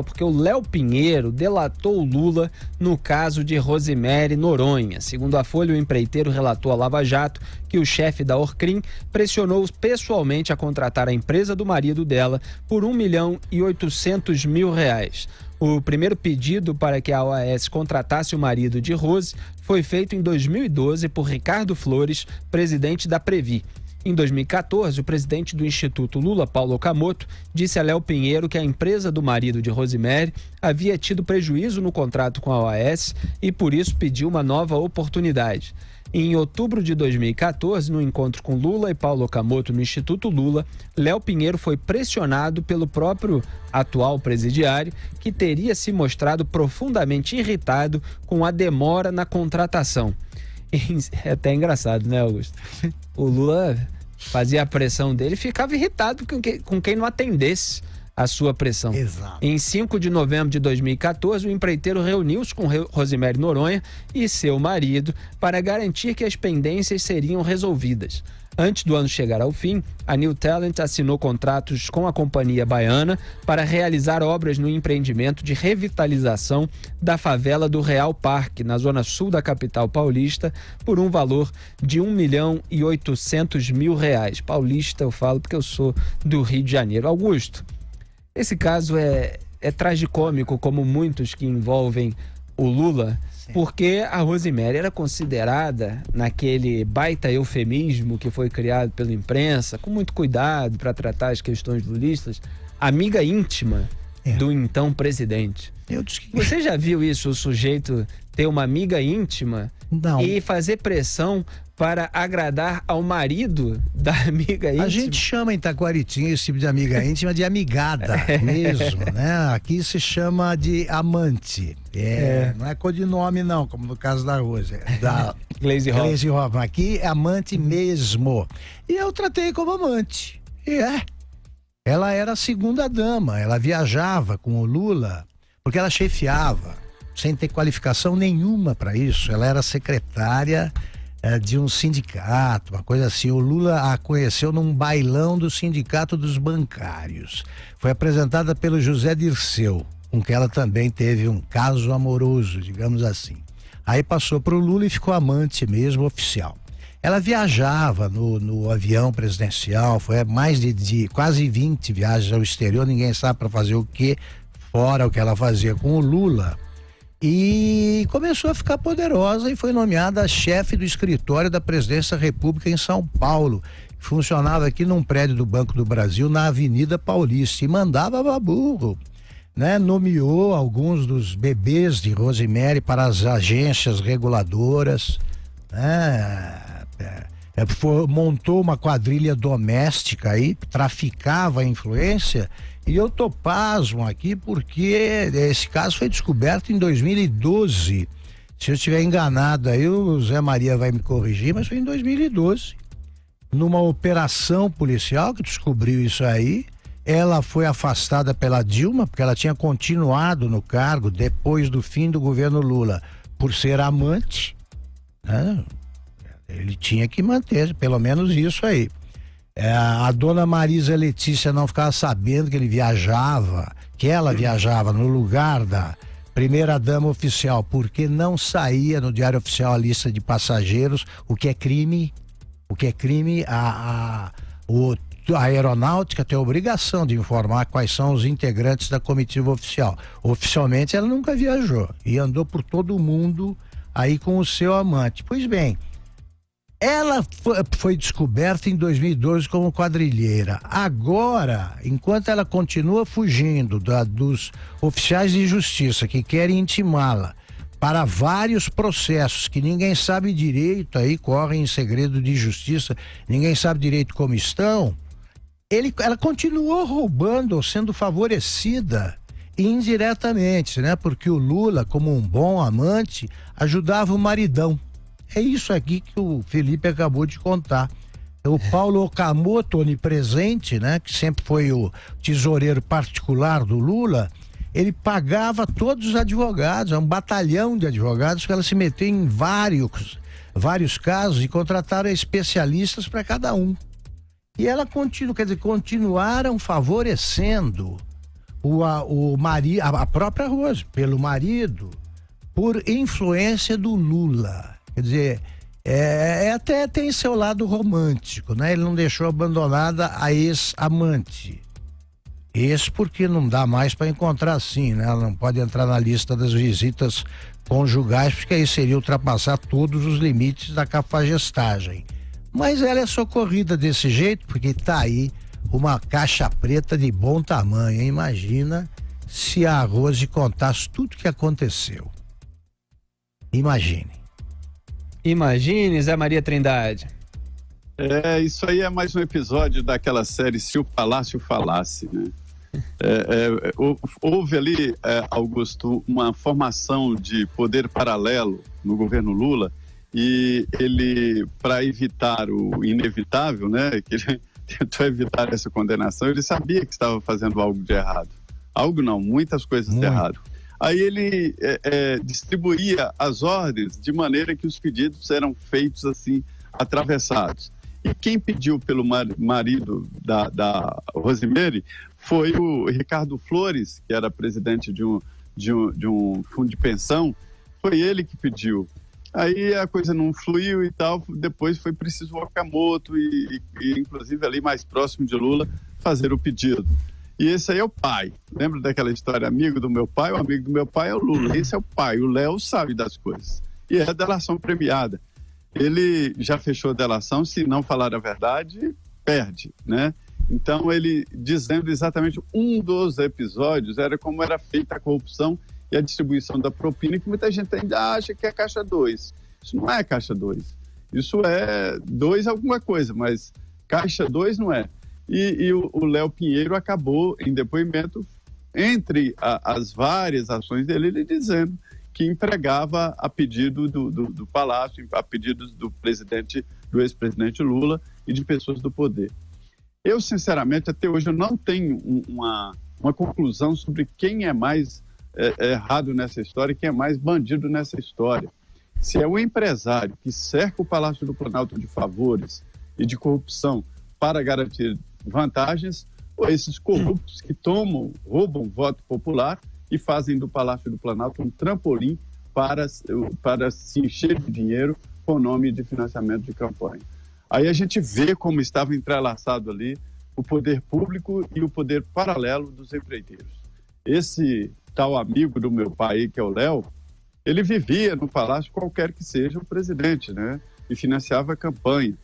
porque o Léo Pinheiro delatou o Lula no caso de Rosemary Noronha. Segundo a Folha, o empreiteiro relatou à Lava Jato que o chefe da Orcrim pressionou pessoalmente a contratar a empresa do marido dela por R$1.800.000. O primeiro pedido para que a OAS contratasse o marido de Rose foi feito em 2012 por Ricardo Flores, presidente da Previ. Em 2014, o presidente do Instituto Lula, Paulo Okamoto, disse a Léo Pinheiro que a empresa do marido de Rosemary havia tido prejuízo no contrato com a OAS e, por isso, pediu uma nova oportunidade. Em outubro de 2014, no encontro com Lula e Paulo Okamoto no Instituto Lula, Léo Pinheiro foi pressionado pelo próprio atual presidiário, que teria se mostrado profundamente irritado com a demora na contratação. É até engraçado, né, Augusto? O Lula fazia a pressão dele e ficava irritado com quem não atendesse a sua pressão. Exato. Em 5 de novembro de 2014, o empreiteiro reuniu-se com Rosemary Noronha e seu marido para garantir que as pendências seriam resolvidas. Antes do ano chegar ao fim, a New Talent assinou contratos com a companhia baiana para realizar obras no empreendimento de revitalização da favela do Real Parque, na zona sul da capital paulista, por um valor de R$1.800.000. Paulista eu falo porque eu sou do Rio de Janeiro. Augusto, esse caso é tragicômico, como muitos que envolvem o Lula, porque a Rosemary era considerada, naquele baita eufemismo que foi criado pela imprensa, com muito cuidado para tratar as questões lulistas, amiga íntima do então presidente. Você já viu isso, o sujeito ter uma amiga íntima e fazer pressão para agradar ao marido da amiga íntima? A gente chama em Taquaritinga esse tipo de amiga íntima de amigada mesmo, né? Aqui se chama de amante. Não é codinome não, como no caso da Rose, da Glaze Hoffman. Aqui é amante mesmo. E eu tratei como amante. Ela era a segunda dama, ela viajava com o Lula, porque ela chefiava, sem ter qualificação nenhuma para isso. Ela era secretária de um sindicato, uma coisa assim. O Lula a conheceu num bailão do Sindicato dos Bancários. Foi apresentada pelo José Dirceu, com que ela também teve um caso amoroso, digamos assim. Aí passou para o Lula e ficou amante mesmo, oficial. Ela viajava no avião presidencial, foi mais de quase 20 viagens ao exterior, ninguém sabe para fazer o que, fora o que ela fazia com o Lula. E começou a ficar poderosa e foi nomeada chefe do escritório da Presidência da República em São Paulo, que funcionava aqui num prédio do Banco do Brasil, na Avenida Paulista, e mandava baburro, né? Nomeou alguns dos bebês de Rosemary para as agências reguladoras, né? Montou uma quadrilha doméstica aí, traficava a influência. E eu tô pasmo aqui porque esse caso foi descoberto em 2012. Se eu estiver enganado aí, o Zé Maria vai me corrigir, mas foi em 2012. Numa operação policial que descobriu isso aí, ela foi afastada pela Dilma, porque ela tinha continuado no cargo depois do fim do governo Lula, por ser amante, né? Ele tinha que manter, pelo menos isso aí. A dona Marisa Letícia não ficava sabendo que ela viajava no lugar da primeira dama oficial, porque não saía no Diário Oficial a lista de passageiros, o que é crime. A aeronáutica tem a obrigação de informar quais são os integrantes da comitiva oficial. Oficialmente ela nunca viajou e andou por todo o mundo aí com o seu amante. Pois bem, ela foi descoberta em 2012 como quadrilheira. Agora, enquanto ela continua fugindo dos oficiais de justiça que querem intimá-la para vários processos que ninguém sabe direito, aí correm em segredo de justiça, ninguém sabe direito como estão, ela continuou roubando ou sendo favorecida indiretamente, né? Porque o Lula, como um bom amante, ajudava o maridão. É isso aqui que o Felipe acabou de contar. O Paulo Okamoto, onipresente, né, que sempre foi o tesoureiro particular do Lula, ele pagava todos os advogados, é um batalhão de advogados que ela se meteu em vários casos e contrataram especialistas para cada um. E ela continuaram favorecendo a própria Rose, pelo marido, por influência do Lula. Quer dizer, até tem seu lado romântico, né? Ele não deixou abandonada a ex-amante. Ex porque não dá mais para encontrar assim, né? Ela não pode entrar na lista das visitas conjugais, porque aí seria ultrapassar todos os limites da cafajestagem. Mas ela é socorrida desse jeito, porque tá aí uma caixa preta de bom tamanho, hein? Imagina se a Rose contasse tudo que aconteceu. Imagine, Zé Maria Trindade. Isso aí é mais um episódio daquela série Se o Palácio Falasse, né? Houve ali, Augusto, uma formação de poder paralelo no governo Lula, e ele, para evitar o inevitável, né, que ele tentou evitar essa condenação, ele sabia que estava fazendo algo de errado. Algo não, muitas coisas de errado. Aí ele distribuía as ordens de maneira que os pedidos eram feitos assim, atravessados. E quem pediu pelo marido da Rosemary foi o Ricardo Flores, que era presidente de um fundo de pensão. Foi ele que pediu. Aí a coisa não fluiu e tal, depois foi preciso o Okamoto e inclusive ali mais próximo de Lula fazer o pedido. E esse aí é o pai. Lembra daquela história, amigo do meu pai? O amigo do meu pai é o Lula. Esse é o pai, o Léo sabe das coisas. E é a delação premiada. Ele já fechou a delação, se não falar a verdade, perde, né? Então ele, dizendo exatamente um dos episódios, era como era feita a corrupção e a distribuição da propina, que muita gente ainda acha que é caixa 2. Isso não é caixa 2. Isso é 2 alguma coisa, mas caixa 2 não é. E o Léo Pinheiro acabou, em depoimento, entre as várias ações dele, ele dizendo que empregava a pedido do Palácio, a pedidos do ex-presidente Lula e de pessoas do poder. Eu, sinceramente, até hoje eu não tenho uma conclusão sobre quem é mais errado nessa história e quem é mais bandido nessa história. Se é o empresário que cerca o Palácio do Planalto de favores e de corrupção para garantir vantagens, ou esses corruptos que roubam voto popular e fazem do Palácio do Planalto um trampolim para se encher de dinheiro com o nome de financiamento de campanha. Aí a gente vê como estava entrelaçado ali o poder público e o poder paralelo dos empreiteiros. Esse tal amigo do meu pai, que é o Léo, ele vivia no palácio qualquer que seja o presidente, né? E financiava a campanha.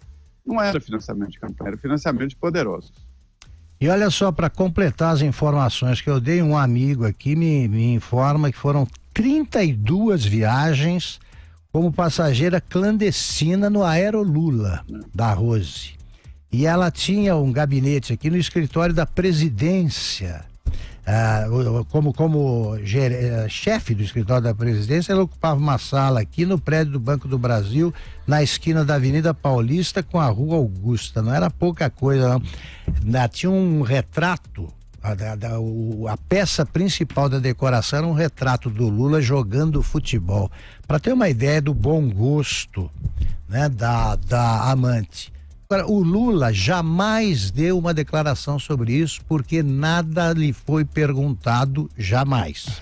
Não era financiamento de campanha, era financiamento de poderosos. E olha só, para completar as informações que eu dei, um amigo aqui me informa que foram 32 viagens como passageira clandestina no Aerolula da Rose. E ela tinha um gabinete aqui no escritório da presidência. Como chefe do escritório da presidência, ela ocupava uma sala aqui no prédio do Banco do Brasil, na esquina da Avenida Paulista com a Rua Augusta. Não era pouca coisa, não. Tinha um retrato, a peça principal da decoração era um retrato do Lula jogando futebol. Para ter uma ideia do bom gosto, né, da amante. Agora, o Lula jamais deu uma declaração sobre isso, porque nada lhe foi perguntado, jamais.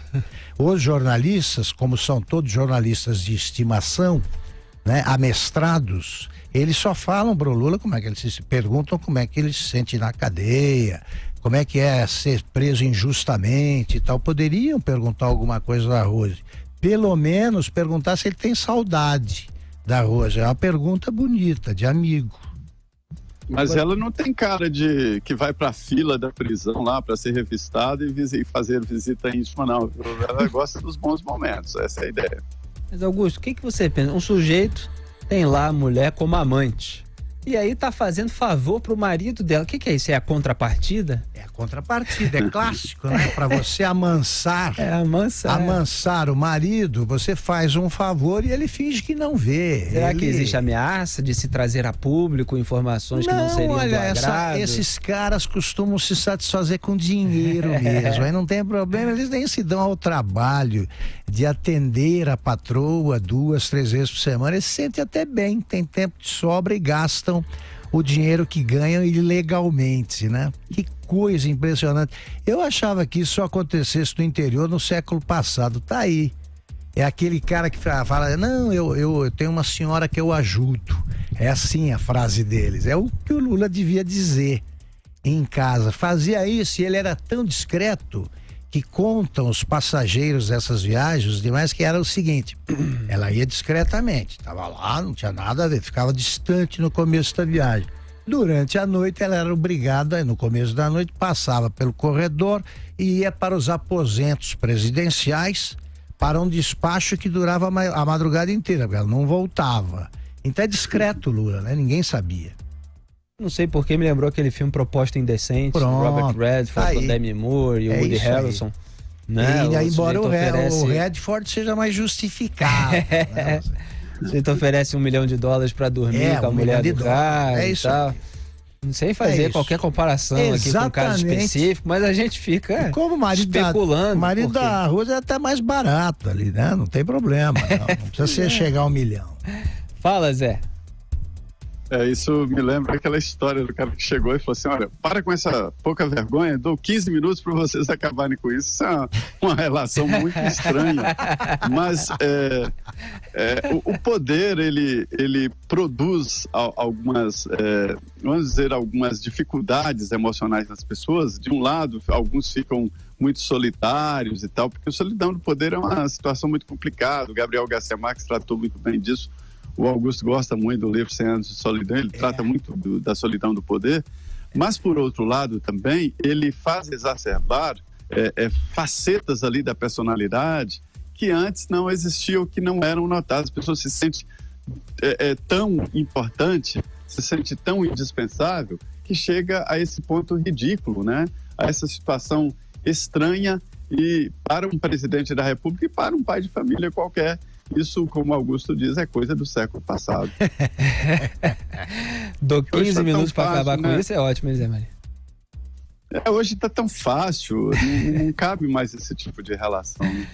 Os jornalistas, como são todos jornalistas de estimação, né, amestrados, eles só falam para o Lula como é que eles se perguntam, como é que ele se sente na cadeia, como é que é ser preso injustamente e tal. Poderiam perguntar alguma coisa da Rose. Pelo menos perguntar se ele tem saudade da Rose. É uma pergunta bonita, de amigo. Mas ela não tem cara de que vai para a fila da prisão lá para ser revistada e fazer visita íntima, não. Ela gosta dos bons momentos, essa é a ideia. Mas, Augusto, o que você pensa? Um sujeito tem lá a mulher como amante. E aí tá fazendo favor pro marido dela. O que é isso? É a contrapartida? É a contrapartida, é clássico, né? Para você amansar. Amansar o marido, você faz um favor e ele finge que não vê. Será que existe ameaça de se trazer a público informações que não seriam do agrado? Esses caras costumam se satisfazer com dinheiro mesmo. Aí não tem problema, eles nem se dão ao trabalho de atender a patroa 2, 3 vezes por semana. Eles se sentem até bem, tem tempo de sobra e gastam o dinheiro que ganham ilegalmente, né? Que coisa impressionante. Eu achava que isso só acontecesse no interior no século passado. Tá aí. É aquele cara que fala, não, eu tenho uma senhora que eu ajudo. É assim a frase deles. É o que o Lula devia dizer em casa. Fazia isso e ele era tão discreto que contam os passageiros dessas viagens, os demais, que era o seguinte: ela ia discretamente, estava lá, não tinha nada a ver, ficava distante no começo da viagem. Durante a noite ela era obrigada, no começo da noite, passava pelo corredor e ia para os aposentos presidenciais para um despacho que durava a madrugada inteira, porque ela não voltava. Então é discreto, Lula, né? Ninguém sabia. Não sei porque me lembrou aquele filme Proposta Indecente, Pronto, Robert Redford, com Demi Moore e o Woody Harrelson. Né? E embora o Redford seja mais justificado. Né? O sujeito oferece $1 milhão para dormir com a mulher do cara e tal. Não sei fazer qualquer comparação aqui com um caso específico, mas a gente fica como especulando. O marido da Rose é até mais barato ali, né? Não tem problema, não precisa ser chegar a $1 milhão. Fala, Zé. Isso me lembra aquela história do cara que chegou e falou assim: olha, para com essa pouca vergonha, dou 15 minutos para vocês acabarem com isso. Isso é uma relação muito estranha. Mas o poder, ele produz algumas, vamos dizer, algumas dificuldades emocionais nas pessoas. De um lado, alguns ficam muito solitários e tal, porque a solidão do poder é uma situação muito complicada. O Gabriel Garcia Marques tratou muito bem disso. O Augusto gosta muito do livro 100 anos de solidão, ele trata muito da solidão do poder, mas por outro lado também ele faz exacerbar facetas ali da personalidade que antes não existiam, que não eram notadas. A pessoa se sente tão importante, se sente tão indispensável, que chega a esse ponto ridículo, né? A essa situação estranha, e para um presidente da República e para um pai de família qualquer. Isso, como Augusto diz, é coisa do século passado. Dou 15 minutos para acabar com isso, é ótimo, hein, Zé Maria? Hoje está tão fácil, não cabe mais esse tipo de relação.